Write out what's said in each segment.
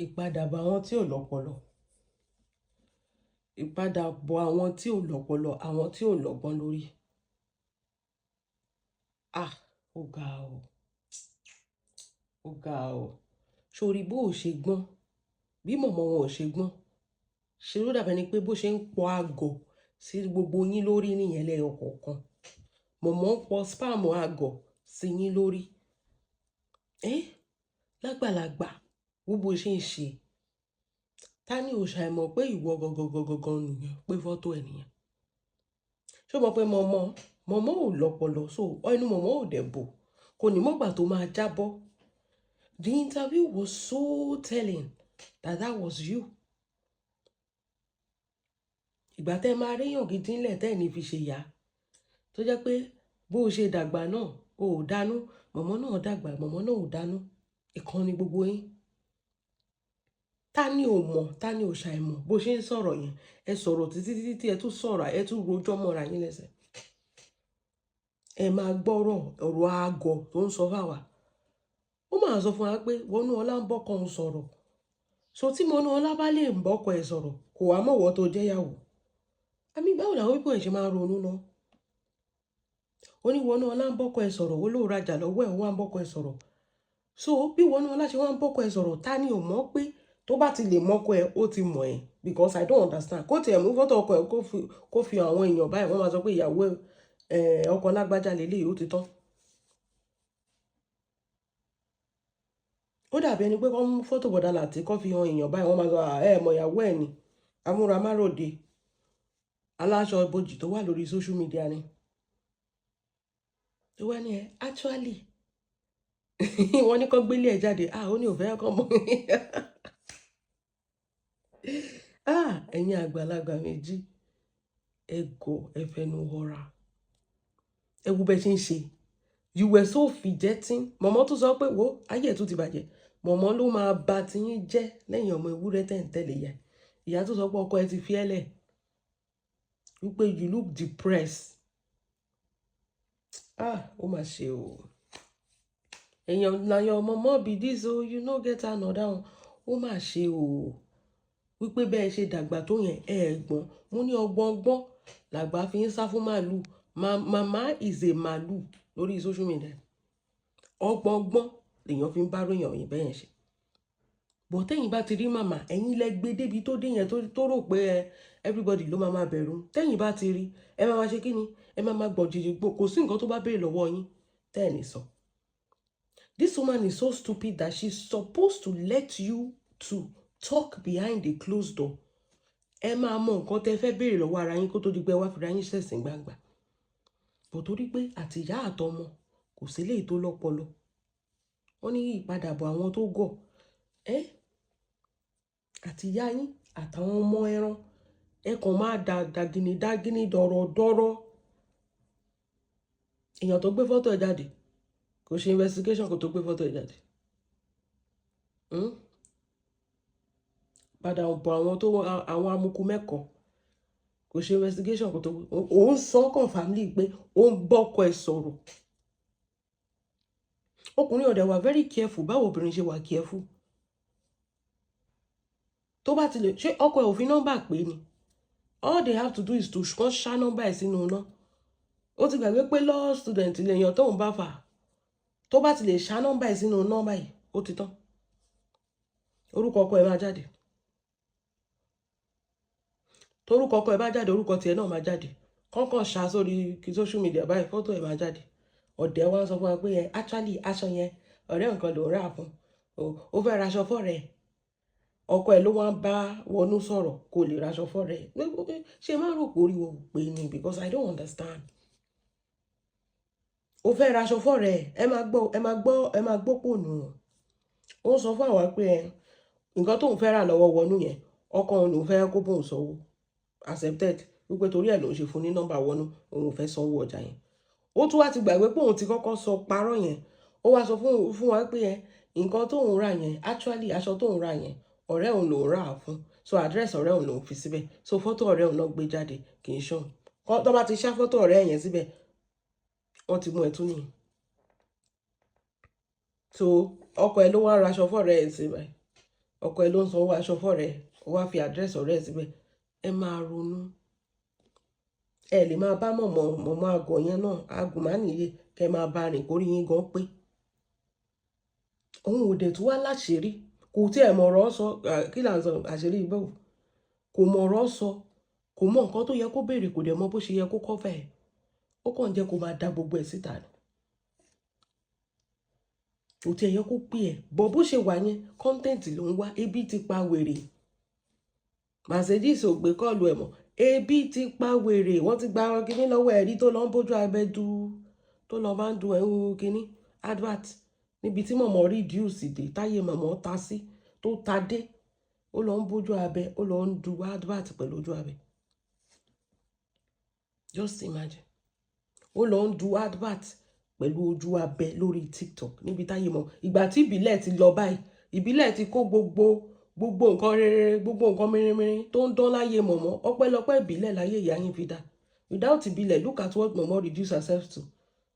Ìpadàbọ̀ àwọn tí ò lọ́pọlọ. Ìpadàbọ̀ àwọn tí ò lọ́pọlọ, àwọn tí ò lọ́gbọ́n lórí. Ah, ó ga o. Ó ga o. Sórí bó ò ṣe gbọ́n, bí mọ̀mọ́ wọn ò ṣe gbọ́n. Ṣé ló dàbí ẹni pé bó ṣe ń pọ àgọ̀ sí gbogbo yín lórí nìyẹn lẹ́yọ kọ̀ọ̀kan. Mọ̀mọ́ ń pọ spam àgọ̀ sí yín lórí. Lágbàlagbà, gbogbo ṣe ń ṣe. Ta ni ò ṣàìmọ̀ pé ìwọ gangan nìyẹn, pé fọ́tò ẹ̀ nìyẹn. Ṣé o mọ̀ pé mọ̀mọ́ ò lọ́pọlọ, so ẹnu mọ̀mọ́ ò dẹ̀ bò, kò ní mọ̀gbà tó máa jábọ́. The interview was so telling that was you. Ìgbà tẹ́ máa réyàn gidi ńlẹ̀ tẹ́ ní fi ṣe yá, tó jẹ́ pé bó o ṣe dàgbà náà, o ò dánú, mọ̀mọ́ náà dàgbà, mọ̀mọ́ náà ò dánú, ìkan ni gbogbo yín. Ta ni ò mọ̀, ta ni ò ṣàìmọ̀ bó ṣe ń sọ̀rọ̀ yẹn, ẹ sọ̀rọ̀ títí ẹ tún sọ̀rọ̀, ẹ tún rojọ́ mọ́ra yín lẹ́sẹ̀. Ẹ máa gbọ́rọ̀ ọ̀rọ̀ àgọ̀ tó ń sọ fáwa. Ó máa sọ fún wa pé Wọnúọlá ń bọ́kọ ń sọ̀rọ̀. So tí Wọnúọlá bá lè ń bọ́kọ ẹ̀ sọ̀rọ̀, kò wá mọ̀wọ́ tó jẹ́yàwó. Àmì báwo làwọn wípé ẹ̀ ṣe máa ronú náà? Ó ní Wọnúọlá ń bọ́kọ ẹ̀ sọ̀rọ̀, ó lóò rajà lọ́wọ́ ẹ̀, ó wá ń bọ́kọ ẹ̀ sọ̀rọ̀. So bí Wọnúọlá ṣe wá ń bọ́kọ ẹ̀ sọ̀rọ̀, ta ni ò mọ̀ pé tó bá ti lè mọ́kọ ẹ̀, ó ti mọ̀ ẹ́, because I don't understand. Kó tiẹ̀ mú fọ́tò ọkọ ẹ̀ kó fi àwọn èèyàn báyìí, wọ́n máa sọ pé ìyàwó ọkọ lágbájá lélẹ́yìí, ó ti tán. Ó dàbí ẹni pé kó mú fọ́tò bọ̀dá Láti kó fi hàn èèyàn báyìí, wọ́n máa sọ mọ̀ ìyàwó ẹ̀ ni, amúra máròde, aláṣọ ibojì tó wà lórí social media ni. Tó wá ní actually wọ́n ní kó gbélé ẹ̀ jáde, ó ní òfẹ́ ọkọ mọ́. Ẹ̀yin àgbàlagbà méjì, ẹ̀gọ́ ẹ̀fẹ̀nu họra. Ẹ wo bẹ́ẹ̀ ṣe ń ṣe. You were so fidgeting. Mọ̀mọ́ tún sọ pé wo ayé ẹ̀ tún ti bàjẹ́. Mọ̀mọ́ ló máa ba tiyín jẹ́ lẹ́yìn ọmọ ewúrẹ́ tẹ̀ ń tẹ̀lé ya. Ìyá tún sọ pé ọkọ ẹ ti fi ẹ́ lẹ̀. Wípé you look depressed. Ó mà ṣe o. Èèyàn láyọ̀ ọmọ mọ́ bí this o, you no get another one. Ó mà ṣe o. Wípé bẹ́ẹ̀ ṣe dàgbà tó yẹn ẹ̀gbọ́n. Mo ní ọgbọ́n làgbà fi ń sá fún màálù. Mama is a màálù lórí social media. Ọgbọ́n lèèyàn fi ń bá ròyìn yẹn bẹ́ẹ̀ ṣe. Bọ̀ tẹ́yìn bá ti rí màmá, ẹ̀yin lẹ gbé débi tó dé yẹn tó rò pé everybody ló máa bẹ̀rù. Tẹ́yìn bá ti rí, ẹ máa ṣe kí ni? Ẹ máa gbọ̀n jìjì gbò, kò sí nǹkan tó bá béèrè lọ́wọ́ yín tẹ́ ẹ̀ ní sọ. This woman is so stupid that she's supposed to let you to talk behind the closed door. Ẹ máa mọ nǹkan tẹ́ fẹ́ béèrè lọ́wọ́ ara yín kó tó di pé wá fìrà yín ṣẹ̀sìn gbangba. Bọ̀ torí pé àtìyá àtọmọ kò sí léyìí tó lọ́pọlọ. Wọ́n ní ìpadàbọ̀ àwọn tó gọ̀. Àtìyá yín àtàwọn ọmọ ẹran ẹ kàn máa dágíní dọ̀rọ̀. Èèyàn tó gbé fọ́tò ẹ̀ jáde kò ṣe investigation kó tó gbé fọ́tò ẹ̀ jáde. Padà bọ̀ àwọn amukú mẹ́kọ̀ọ́ kò ṣe investigation kó tó gbé. Òun sọ confirmly pé ó ń bọ́kọ ẹ̀ sọ̀rọ̀. Ọkùnrin ọ̀dẹ̀ wà very careful, báwo obìnrin ṣe wà careful. Tó bá ti lè ṣe ọkọ ẹ̀ òfin nọ́mbà pé ni. All they have to do is to ṣá nọ́mbà ẹ̀ sínú iná. Ó ti gbàgbé pé law student lèèyàn tóun bá fà. Tó bá ti lè ṣá nọ́mbà ẹ̀ sínú nọ́mbà yìí, ó ti tán. Orúkọ ọkọ ẹ̀ máa jáde. Torúkọ ọkọ ẹ̀ bá jáde, orúkọ tiẹ̀ náà máa jáde. Kọ́kọ́ ṣá sórí social media báyìí, fọ́tò ẹ̀ máa jáde. Ọ̀dẹ̀ wá sọ fún wa pé actually aṣọ yẹn ọ̀rẹ́ nǹkan ló rà fún. Ó fẹ́ raṣọ fọ́rẹ́ ẹ̀. Ọkọ ẹ̀ ló wá ń bá Wọnú sọ̀rọ̀ kò lè raṣọ fọ́rẹ́ ẹ̀. Ṣé máa rò pé orí wo pé ni, because I don't understand. Ó fẹ́ raṣọ fọ́rẹ́ ẹ̀, ẹ máa gbọ́ pònú. Ó sọ fún àwa pé nǹkan tóun fẹ́ rà lọ́wọ́ Wọnú yẹn, ọkọ òun ló fẹ́ kó bóun sanwó. Accepted. Wípé torí ẹ̀ ló ń ṣe fún ní nọ́mbà Wọnú, òun fẹ́ sanwó ọjà yẹn. Ó tún wá ti gbàgbé pé òun ti kọ́kọ́ sọ parọ́ yẹn. Ó wá sọ fún wa pé nǹkan tóun rà yẹn, actually aṣọ tóun rà yẹn, ọ̀rẹ́ òun ló rà fún. So address ọ̀rẹ́ òun ló fi síbẹ̀. So fọ́tò ọ̀rẹ́ òun náà gbé jáde kì í ṣàn. Tó bá ti ṣá fọ́tò ọ̀rẹ́ yẹn síbẹ̀, wọ́n ti mú ẹ tún nìyẹn. So ọkọ ẹ̀ ló wá raṣọ fọ́rẹ́ ẹ̀ síbẹ̀. ọkọ ẹ ló ń sanwó aṣọ fọ́rẹ́ ó wá fi àdírẹ́sì ọ̀rẹ́ ẹ síbẹ̀. Ẹ máa ronú. Ẹ lè máa bá mọ̀mọ́ àgọ̀ yẹn náà agùnmánìyè kẹ máa bá rìn kórí yín gan pé òun ò dẹ̀ tún wá láṣìírí kò tí ẹ̀ mọ̀rọ̀ sọ. Kí là ń sọ àṣírí ibẹ̀ wò? Kò mọ̀rọ̀ sọ, kò mọ nǹkan tó yẹ kó béèrè, kò dẹ̀ mọ bó ṣe yẹ kó cover ẹ̀. Ó kàn jẹ́ kó máa da gbogbo ẹ̀ síta ni. Kò tí ẹ̀ yẹ kó pè ẹ̀ bọ̀ bó ṣe wà yẹn content ló ń wá. Ebi ti pa wèrè. Mercedes ò gbé kọ́ọ̀lù ẹ̀ mọ́. Ebi ti pa wèrè. Wọ́n ti gba kíní lọ́wọ́ ẹ̀rí tó lọ ń bójú abẹ́ du tó lọ máa ń du ẹ̀hún kíní advert níbi tí mọ̀mọ́ reduce dé táyé mọ̀mọ́ ta sí tó ta dé. Ó lọ ń bójú abẹ́, ó lọ ń du advert pẹ̀lú ojú abẹ́. Just imagine. Ó lọ ń du advert pẹ̀lú ojú abẹ́ lórí TikTok níbi táyé mọ̀. Ìgbà tí ìbílẹ̀ ti lọ báyìí, ìbílẹ̀ ti kó gbogbo nǹkan rere, gbogbo nǹkan mèremère tó ń dán láyé mọ̀mọ́. Ọpẹ́lọpẹ́ ìbílẹ̀ láyé ìyá yín fi dá. Without ìbílẹ̀, look at what mọ̀mọ́ reduce herself to.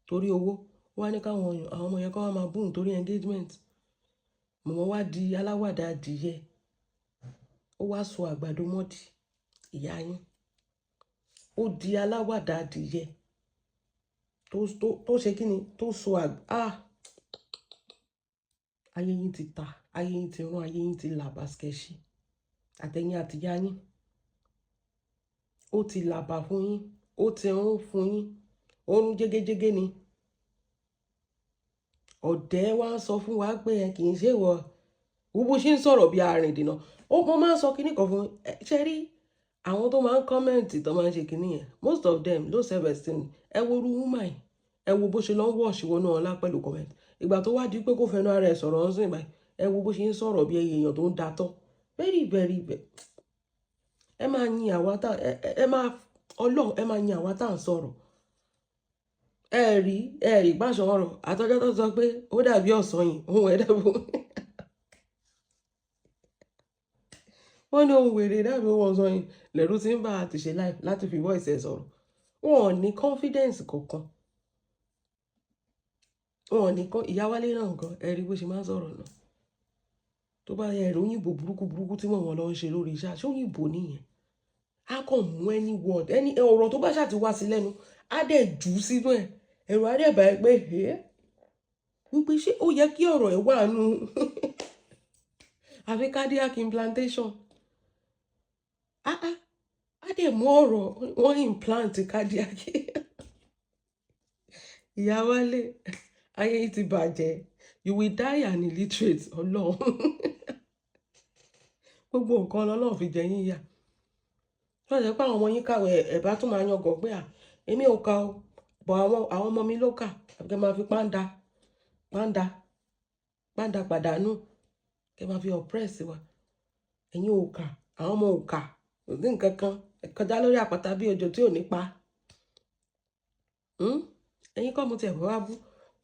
Torí owó, wá ní káwọn àwọn ọmọ yẹn kọ́ wá máa bùn torí engagement. Mọ̀mọ́ wá di aláwàdà adìyẹ. Ó wá so àgbàdo mọ́dì ìyá yín. Ó di aláwàdà adìyẹ. Tó ṣe kí ni? Tó so ayé yín ti ta, ayé yín ti rún, ayé yín ti là bàskẹ́ṣì. Àtẹ̀yìn àtìyá yín. Ó ti làbà fún yín, ó ti rún fún yín. Ó rún jégéjégé ni. Ọ̀dẹ́ wá ń sọ fún wa pé ẹ kì í ṣe wọ. Bó ṣe ń sọ̀rọ̀ bí arìndìnà. Mo máa ń sọ kíní kan fún ṣe rí àwọn tó máa ń kọ́mẹ̀ǹtì tó máa ń ṣe kíní yẹn. Most of them low self-esteem. Ẹ wo irú woman yìí. Ẹ wo bó ṣe lọ ń wọ̀ṣì wọnú ọlá pẹ̀lú comment. Ìgbà tó wá di pé kó fẹnu ara ẹ̀ sọ̀rọ̀ ń sìn báyìí. Ẹ wo bó ṣe ń sọ̀rọ̀ bí èèyàn tó ń datọ́. Very very very. Ẹ máa yin àwa tá ẹ máa Ọlọ́run ẹ máa yin àwa tá ń sọ̀rọ̀. Ẹ rí gbàṣọ ọ̀rọ̀ àtọ́jọ́ tó sọ pé ó dàbí ọ̀sán yìí ohun ẹ̀ dàbí wọ́n ní ohun wèrè dàbí ohun ọ̀sán yìí lẹ́rú tí ń bá àti ṣe live láti fi voice ẹ̀ sọ̀rọ̀. Wọn ò ní confidence kankan. Wọn ò ní ìyá Wálé náà nǹkan ẹ rí bó ṣe máa ń sọ̀rọ̀ náà. Tó bá yẹ ẹ̀rọ òyìnbó burúkú tí wọ́n lọ ń ṣe lórí iṣẹ́ àṣọ òyìnbó nìyẹn. A kàn mú any word ọ̀rọ̀ tó bá ṣàti wá sí lẹ́nu á dẹ̀ jù sínú ẹ̀. Ẹ̀rọ á dẹ̀ bá ẹ pé wípé ṣé ó yẹ kí ọ̀rọ̀ ẹ̀ wà nù àfi cardiac implantation. Á dẹ̀ mú ọ̀rọ̀ wọ́n implant cardiac. Ìyá Wálé ayé yìí ti bàjẹ́. You will die an illiterate. Ọlọ́run. Gbogbo nǹkan lọ́lọ́run fi jẹ yín yà. Wọ́n jẹ́ pé àwọn ọmọ yín kàwé ẹ̀ bá tún máa yan gàn pé èmi ò kà o. Bọ̀ àwọn ọmọ mi ló kà. Kẹ́ máa fi pàǹdà pàdánù. Kẹ́ máa fi oppress wa. Ẹ̀yin ò kà, àwọn ọmọ ò kà. Kò sí nǹkan kan. Ẹ kọjá lórí àpáta bí òjò tí ò ní pa. Ẹ̀yin kọ́ mo ti ẹ̀ fẹ́ wá bú.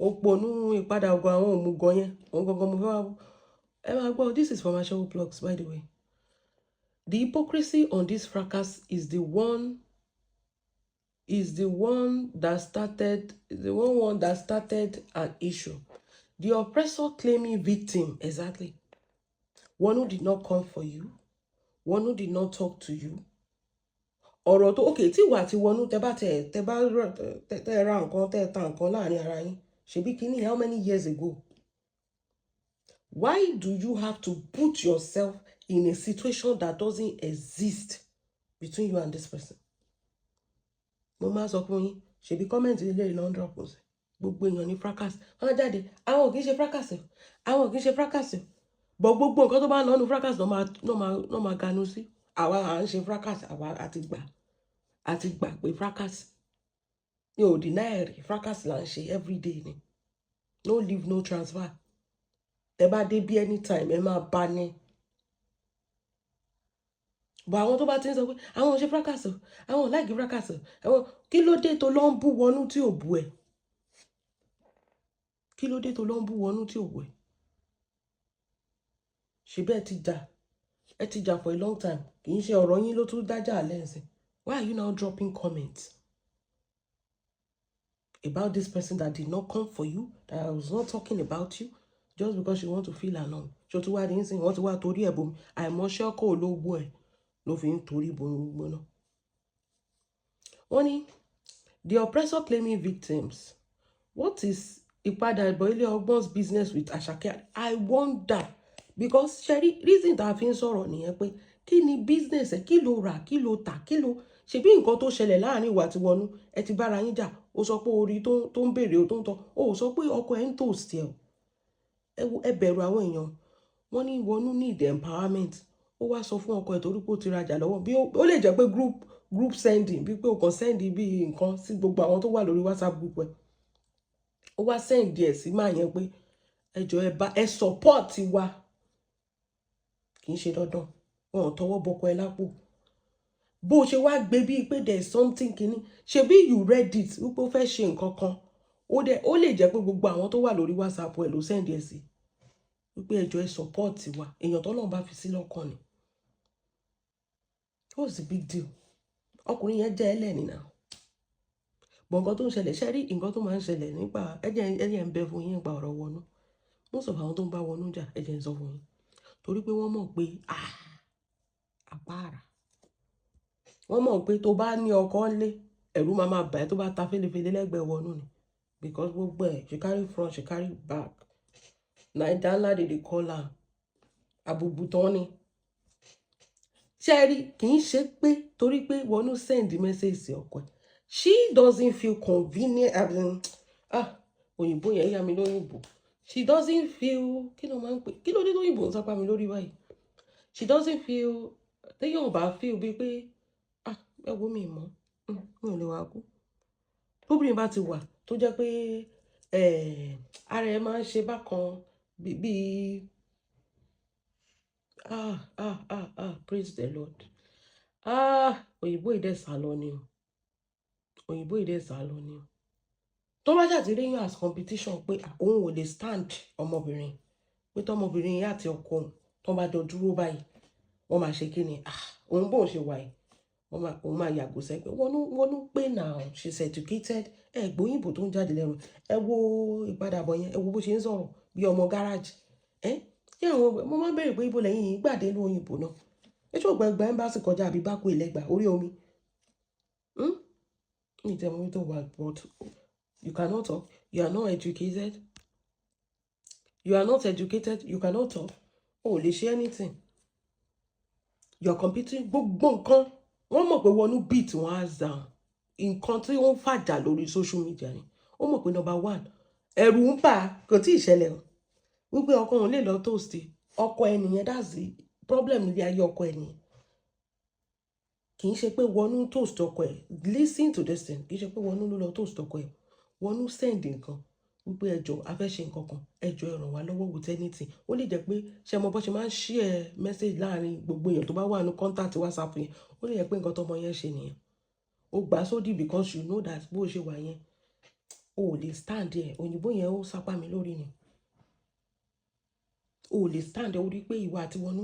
Òpònú ìpadà ògùn àwọn òmùgọ̀ yẹn. Òun gangan mo fẹ́ wá bú. Ẹ máa gbọ́, this is from Ashawo Blogs, by the way. The hypocrisy on this fracas is the one that started an issue. The oppressor claiming victim, exactly. One who did not come for you. One who did not talk to you. Ọ̀rọ̀ tó okay tí wà tí wọnú tẹ́ bá ra nǹkan tẹ́ ta nǹkan láàrin ara yín. Ṣebí kíní how many years ago? Why do you have to put yourself in a situation that doesn't exist between you and this person? Mo máa sọ fún yín, ṣebí comment ilé London Post. Gbogbo èèyàn ní fracas. Wọ́n jáde, àwọn kì í ṣe fracas. Àwọn kì í ṣe fracas. But gbogbo nǹkan tó bá lọ nínú fracas ló máa ganu sí. Àwa à ń ṣe fracas, àwa àti gbà pé fracas. Mi ò deny rẹ̀, fracas là ń ṣe everyday ni. No leave, no transfer. Tẹ́ bá dé bí anytime, ẹ máa bá ní. But àwọn tó bá ti ń sọ pé àwọn ò ṣe fracas o, àwọn ò like fracas o, àwọn kí ló dé tó lọ ń bú wọnú tí ò bú ẹ? Kí ló dé tó lọ ń bú wọnú tí ò bú ẹ? Ṣé bẹ́ẹ̀ ti jà? Ẹ ti jà for a long time. Kì í ṣe ọ̀rọ̀ yín ló tún dájà lẹ́sìn. Why are you now dropping comments about this person that did not come for you, that was not talking about you, just because you want to feel alone? ṣó ti wá ní sìn wọ́n ti wá torí ẹ̀ bomi àìmọṣẹ́ ọkọ̀ ológun ẹ̀ ló fi ń torí bomi gbóná. wọ́n ní the oppressor claiming victims, what is ìpadàbọ̀ ilé ọgbọ́n's business with Àṣàkẹ́? I wonder because ṣẹ́rí reason tá a fi ń sọ̀rọ̀ nìyẹn pé kí ni business ẹ̀, kí ló rà, kí ló tà, kí ló ṣebí nǹkan tó ṣẹlẹ̀ láàrin ìwà àti Wọnú ẹ ti bára yín jà, ó sọ pé orí tó ń béèrè ó tó ń tọ́, ó sọ pé ọkọ ẹ̀ ń tòsí ẹ bẹ̀rù àwọn èèyàn. wọ́n ní Wọnú need empowerment, ó wá sọ fún ọkọ ẹ̀ torí pé ó ti rajà lọ́wọ́ bí ó lè jẹ́ pé group sending bí pé ó kàn send bí nǹkan sí gbogbo àwọn tó wà lórí WhatsApp group ẹ̀, ó wá send ẹ̀ sí máa yẹn pé ẹjọ́ ẹ support wa, kì í ṣe dandan wọn ò tọwọ́ bọkọ ẹ lápò bó ṣe wá gbé bíi pé there is something kìíní ṣebí you read it wípé ó fẹ́ ṣe nǹkan kan ó lè jẹ́ pé gbogbo àwọn tó wà lórí WhatsApp ẹ̀ ló send ẹ̀ sí wípé ẹjọ́ ẹ support wa, èèyàn tó náà bá fi sí lọ́kàn ni. What's the big deal? ọkùnrin yẹn jẹ́ ẹlẹ́ni náà bọ̀ nǹkan tó ń ṣẹlẹ̀ ṣe rí nǹkan tó máa ń ṣẹlẹ̀ nípa ẹ̀jẹ̀ ń bẹ fún yín nípa ọ̀rọ̀ Wọnú, most of àwọn tó ń bá Wọnú jà ẹ̀jẹ̀ ń sọ fún yín torí pé wọ́n mọ̀ pé àpáàrà wọ́n mọ̀ pé tó bá ní ọkọ ńlé ẹ̀rù máa bà ẹ́ tó bá ta fẹ́lẹ́fẹ́lẹ́ lẹ́gbẹ̀ẹ́ Wọnú ni because gbogbo ẹ̀ she carry front she carry back naija ńlá dey call am àbùbù tán ni. ṣẹ́rí kì í ṣe pé torí pé Wọnú send message sí ọkọ ẹ̀ she doesn't feel convenient òyìnbó yẹn yá mi lóyìnbó she doesn't feel kí ló máa ń pè kí ló dé lóyìnbó ń sápá mi lórí báyìí she doesn't feel téèyàn ò bá feel bíi pé ẹ wo mi mọ́ mi ò lè wá kú tóbìnrin bá ti wà tó jẹ́ pé ara ẹ máa ń ṣe bákan bíi praise the Lord òyìnbó ìdẹ́sà lọ ni òyìnbó ìdẹ́sà lọ ni tó bá ṣàti rí yàn as competition pé òun ò lè stand ọmọbìnrin pé tọmọbìnrin yẹn àti ọkọ òun tó bá jọ dúró báyìí wọ́n máa ṣe kí ni òun bóun ṣe wà yìí òun máa yàgò sẹ́gbẹ́ Wọnú pé now she's educated gbóyìnbó tó ń jáde lẹ́nu ẹ wo ìpadàbọ̀ yẹn ẹ wo bó ṣe ń sọ̀rọ̀ bí ọmọ gáràjì kí àwọn mo máa ń béèrè pé ibo lẹ́yìn yìí gbàdé ní òyìnbó náà ẹ ṣó gbẹgbẹ ń bá sì kọjá àbí bá kó ìlẹ́gbà orí omi ní ìtẹ̀mọ́ tó wà but you cannot talk, you are not educated, you cannot talk, o lè ṣe anything, you are competing gbogbo nǹkan wọ́n mọ̀ pé Wọnú beat wọn hands down nǹkan tí wọ́n fàjà lórí social media ni ó mọ̀ pé number one ẹ̀rù ń bà kò tí ì ṣẹlẹ̀ o wípé ọkọ òun lè lọ toast ọkọ ẹnìyẹn that's the problem nílé ayé ọkọ ẹnìyẹn kì í ṣe pé Wọnú toast ọkọ ẹ̀ listen to this thing kì í ṣe pé Wọnú ló lọ toast ọkọ ẹ̀ Wọnú send nǹkan wípé ẹjọ́ a fẹ́ ṣe nǹkan kan ẹjọ́ ẹ ràn wá lọ́wọ́ with anything ó lè jẹ́ pé ṣe mo bó ṣe máa ń share message láàrin gbogbo èèyàn tó bá wà ní contact WhatsApp yẹn ó lè jẹ́ pé nǹkan tọmọ yẹn ṣe nìyẹn ó gbà sódì because you know that bó ṣe wà yẹn o ò lè stand ẹ òyìnbó yẹn ó sápá mi lórí ni o ò lè stand ẹ ó rí pé ìwà àti Wọnú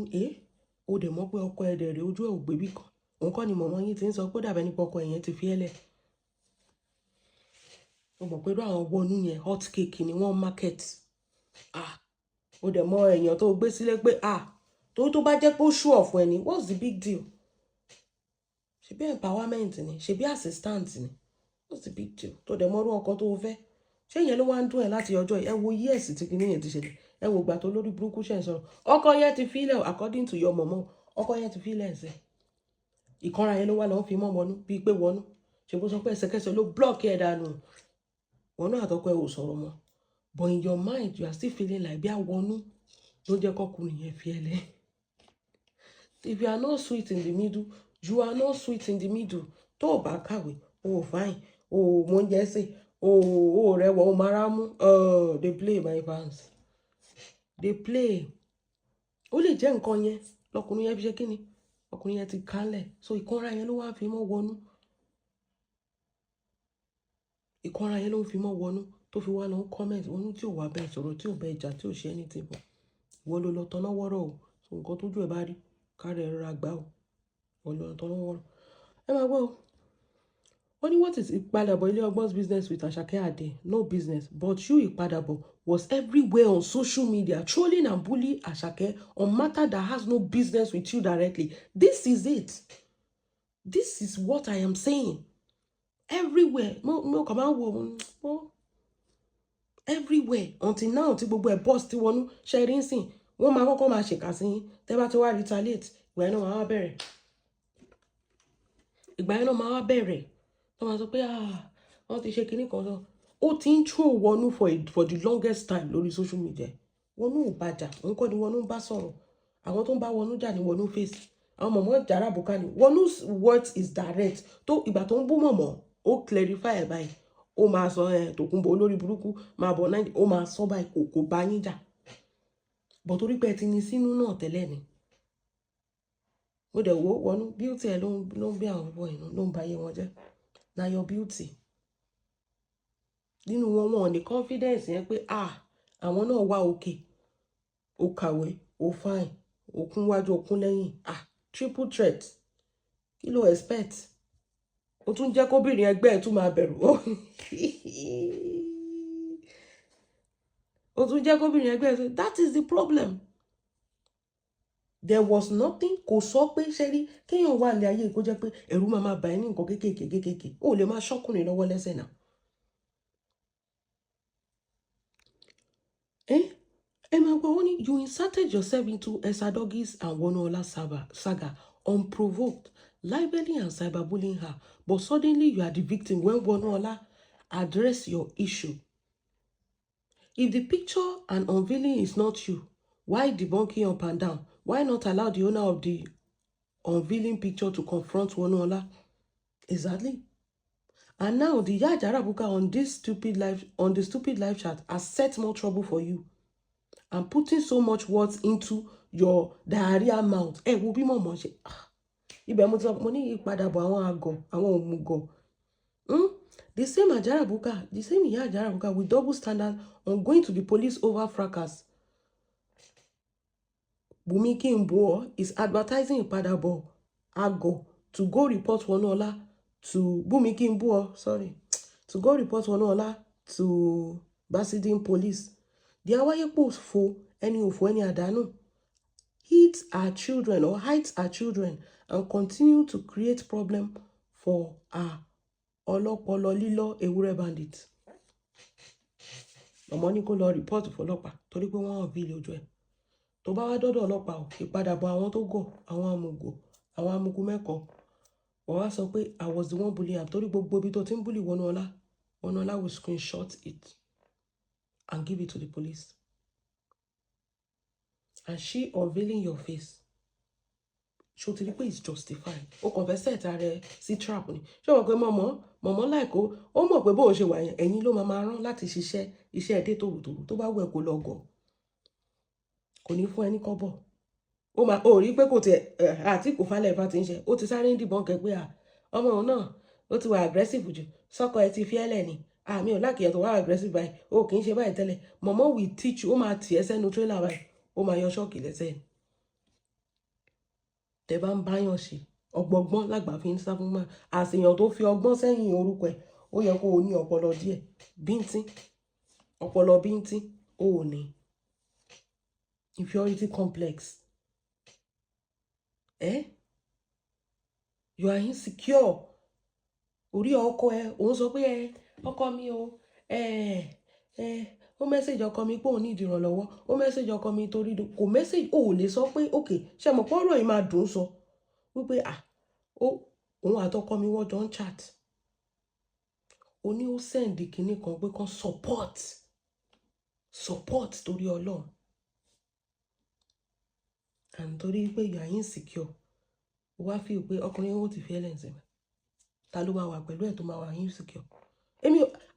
o dẹ̀ mọ̀ pé ọkọ ẹ̀ dẹ̀ rẹ̀ ojú ẹ̀ ò gbé bí kan òun kọ́ ni mọ̀mọ́ yín ti ń sọ pé dàbẹ́ nípa ọkọ ẹ̀yẹn ti fi ẹ́ lẹ̀ o mọ̀ pé irú àwọn Wọnú yẹn hot cake ni wọ́n market o dẹ̀ mọ̀ èèyàn tó gbé sílé pé tó bá jẹ́ pé ó show off ẹni what's the big deal ṣebí empowerment ni ṣebí assistant ni what's the big deal tó dẹ̀ mọ̀ irú ọkọ tó fẹ́ ṣé ìyẹn ló wá ń dún ẹ̀ láti ọjọ́ ẹ wo years tí kinní yẹn ti ṣẹlẹ̀ ẹ wo ìgbà tó lórí burúkú ṣe ń sọ̀rọ̀ ọkọ yẹn ti fílẹ̀ according to your mọ̀mọ́ ọkọ yẹn ti fílẹ̀ ẹ̀sẹ̀ ìkanra yẹn ló wá lọ́n fi mọ́ Wọnú bíi pé Wọnú ṣe bó sọ pé ẹsẹ̀kẹsẹ̀ ló block ẹ̀ dànù Wọnú àtọkọ ẹ̀ ò sọ̀rọ̀ mọ́ but in your mind you are still feeling like bí Wọnú ló jẹ́ kọkùnrin yẹn fi ẹ lẹ́ if you are not sweet in the middle you are not sweet in the middle tó o bá kàwé o ò fine o ò mọ oúnjẹ sè o ò rẹwà o mara mú they play my fans they play ó lè jẹ́ nǹkan yẹn lọkùnrin yẹn fi ṣe kíni ọkùnrin yẹn ti kálẹ̀ so ìkanra yẹn ló wá fi mọ́ Wọnú ìkanra yẹn ló ń fi mọ́ Wọnú tó fi wá lọ ń comment Wọnú tí ò wá bẹ́ẹ̀ sọ̀rọ̀ tí ò bẹ́ẹ̀ jà tí ò ṣe anything bọ̀ wọ́n ló lọ tọ́nà wọ́rọ̀ o so nǹkan tójú ẹ̀ bá rí kárẹ̀ rọra gbá o wọ́n ló lọ tọ́nà wọ́rọ̀ ẹ máa gbọ́ o Only what is Ipadabo Ile Ogbon's business with Asake Ade? No business. But you, Ipadabo, was everywhere on social media, trolling and bullying Asake on matter that has no business with you directly. This is it. This is what I am saying. Everywhere. Everywhere. Until now, until gbogbo ẹ̀ boss ti wọnú sharing sin. Wọ́n máa kọ́kọ́ máa ṣèkà sí yín. Tẹ́ bá ti wá retaliate. Ìgbà yẹn náà máa wá bẹ̀rẹ̀. Ìgbà yẹn náà máa wá bẹ̀rẹ̀. Wọ́n máa sọ pé wọ́n ti ṣe kinní kan sọ. Ó ti ń throw wọnú for the longest time lórí social media. Wọnú ò bá jà. Òun kọ́ ni wọnú ń bá sọ̀rọ̀. Àwọn tó ń bá wọnú jà ni wọnú face. Àwọn mọ̀mọ́ Ìjàrá Bùkà ni. Wọnú's words is direct. Tó ìgbà tó ń bú mọ̀mọ́, ó clarify ẹ̀ báyìí. Ó máa sọ Tòkunbọ̀ olórí burúkú máa bọ̀ náà. Ó máa sọ báyìí kò bá yín jà. But torí pé ẹ ti ní sínú náà tẹ́lẹ̀ ni. Ó dẹ̀ wo wọnú beauty ẹ̀ ló ń bí àwọn ọ̀bọ inú ló ń ba ayé wọn jẹ́. Na your beauty. Nínú wọn ní confidence yẹn pé àwọn náà wá òkè. Ó kàwé, ó fine, ó kún wájú, ó kún lẹ́yìn. Triple threat. Kí ló expect? Ó tún jẹ́ kóbìnrin ẹgbẹ́ ẹ̀ tún máa bẹ̀rù. Ó tún jẹ́ kóbìnrin ẹgbẹ́ ẹ̀ tún. That is the problem. There was nothing. Kò sọ pé ṣẹ́rí kéèyàn wà ní ayé kó jẹ́ pé ẹ̀rù máa bà ẹ́ ní nǹkan kéékèèké. Ó lè máa ṣọ́kùnrin lọ́wọ́ lẹ́sẹ̀ náà. You inserted yourself into Esadogis and Wonuola saga unprovoked, libeling and cyberbullying her, but suddenly you are the victim when Wonuola address your issue. If the picture and unveiling is not you, why debunking up and down? Why not allow the owner of the unveiling picture to confront Wonuola? Exactly. And now the Ìyá Buka on the stupid live chat has set more trouble for you. And putting so much words into your diarrhea mouth. Wo bí mọ̀mọ́ ṣe. Ibẹ̀ mo ti sọ mo ní ìpadàbọ̀ àwọn àgọ̀, àwọn òmùgọ̀. The same Ìyá Àjàrà Bùkà with double standard on going to the police over fracas. Bùnmi Kí-n-bù-ọ́ is advertising ìpadàbọ̀ àgọ̀ to go report Wonuola to Bùnmi Kí-n-bù-ọ́, to go report Wonuola to Basildon police. The Awayepo fo any àdánù hits our children or hides our children and continue to create problem for our ọlọ́pọlọ lílọ́ ewúrẹ́ bandit. Ọmọ ní kó lọ report fọlọ́pàá torí pé wọ́n bí ilé ojú ẹ̀. Tó bá wá dọ́dọ̀ ọlọ́pàá ò ìpadàbọ̀ àwọn tó gọ̀, àwọn amúgọ̀, àwọn amúgú mẹ́kọ̀ọ́. Wọ́n wá sọ pé I was the one bullying am torí gbogbo ibi tó ti ń bully Wonuola will screenshot it and give it to the police. And she unveiling your face. Ṣó ti rí pé it's justified. Ó kàn fẹ́ set ààrẹ sí trap ni. Ṣé o mọ̀ pé mọ̀mọ́ láìkó ó mọ̀ pé bó o ṣe wà yẹn ẹ̀yin ló máa rán láti ṣiṣẹ́ iṣẹ́ ẹ̀dẹ́ tòrùtòrù tó bá wù ẹ́ kó lọ gọ̀. Kò ní fún ẹni kọ́bọ̀. Ó rí pé kò tiẹ̀ àti kò falẹ̀ bá ti ń ṣe. Ó ti sáré ń dìbọn kẹ pé ọmọ òun náà ó ti wà aggressive jù. Sọ́kọ ẹ ti fi ẹ́lẹ̀ ni. Mi ò lákìyàn tó wà aggressive báyìí. Ó kì í ṣe báyìí tẹ́lẹ̀. Mọ̀mọ́ will teach you. Ó máa tì ẹ́ sẹ́nu trailer báyìí. Ó máa yọ ṣọ́ọ̀kì lẹ́sẹ̀. Tẹ́ bá ń báyàn ṣe ọgbọgbọ́n lágbà fi ń sá fún máa àṣeyàn tó fi ọgbọ́n sẹ́yìn orúkọ ẹ̀ ó yẹ kó o ní ọpọlọ díẹ̀ bíntín ọpọlọ bíntín ó ní inferiority complex. You are insecure. Orí ọkọ ẹ òun sọ pé ọkọ mi o ó mẹ́sẹ̀jì ọkọ mi pé òun ní ìdìrànlọ́wọ́ ó mẹ́sẹ̀jì ọkọ mi torí kò mẹ́sẹ̀jì ó lè sọ pé ok ṣe mọ̀ pọ́nrọ̀ yìí máa dùn sọ wípé òun àtọkọ mi wọ́n jọ ń chat ó ní ó send kinní kan pé kan support torí Ọlọ́run and torí pé you are insecure ó wá fi pé ọkùnrin ó ti fi ẹlẹ́sìn ta ló máa wà pẹ̀lú ẹ̀ tó máa wà insecure.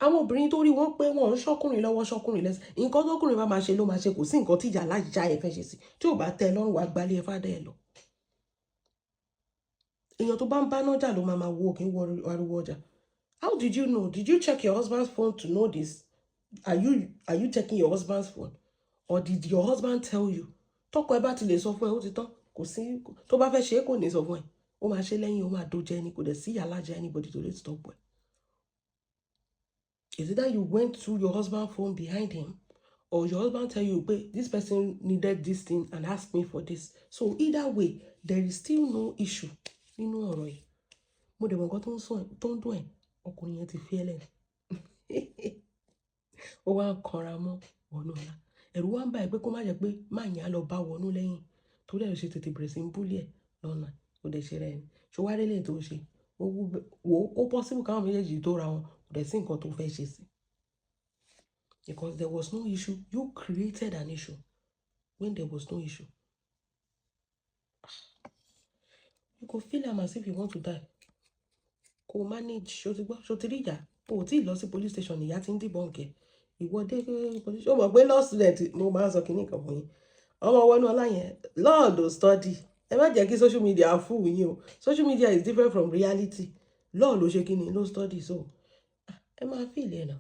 Àwọn obìnrin tó rí wọn pé wọn ń ṣọkùnrin lọ́wọ́ ṣọkùnrin lẹ́sẹ̀ nǹkan tókùnrin bá máa ṣe ló máa ṣe kò sí nǹkan tíjà lájà ẹ fẹ́ ṣe sí tí ò bá tẹ́ lọ́rùn wá gbalé ẹ fádẹ ẹ lọ. Èèyàn tó bá ń bá nájà ló máa wo òkè wọ ariwo ọjà. How did you know? Did you check your husband's phone to know this? Are you checking your husband's phone? Or did your husband tell you? Tọ́kọ ẹ bá ti lè sọ fún ẹ ó ti tán kò sí tó bá fẹ́ ṣe é kò ní sọ fún ẹ ó máa ṣe lẹ́yìn ó máa dojẹ ẹni kò dẹ̀ sí ìyá lájà anybody tó lè stop ẹ. Is it that you went through your husband's phone behind him, or your husband tell you, "But this person needed this thing and asked me for this"? So either way, there is still no issue nínú ọ̀rọ̀ yìí. Mo dẹ̀ mọ̀ nǹkan tó ń dùn ẹ̀, ọkùnrin yẹn ti fearless. Ó wá ń kanra mọ́ Wọnúọlá. Ẹ̀rù wá ń bà ẹ́ pé kó má jẹ́ pé má yẹn á lọ bá Wọnú lẹ́yìn. Torí ẹ̀ ló ṣe tètè bẹ̀rẹ̀ sí ń búlì ẹ̀ lọ́nà. Ó dẹ̀ ṣe rẹ̀ ni. Ṣé wá rí eléyìí tó ṣe? Ó possible káwọn méjèèjì tó ra wọn, kò dẹ̀ sí nǹkan tó fẹ́ ṣe sí. Because there was no issue. You created an issue when there was no issue. You could feel am as if you want to die. Kò manage. Ṣó ti rí ìyá? O tí ì lọ sí police station, ìyá ti ń dìbọn kẹ̀. Ìwọ dé police. Ó mọ̀ pé law student, mo máa ń sọ kìíní kan fún yín. Ọmọ Wọnúọlá yẹn, law ló study. Ẹ má jẹ́ kí social media fool yín o. Social media is different from reality. Law ló ṣe kíni, ló study, so ẹ máa feel ẹ̀ náà.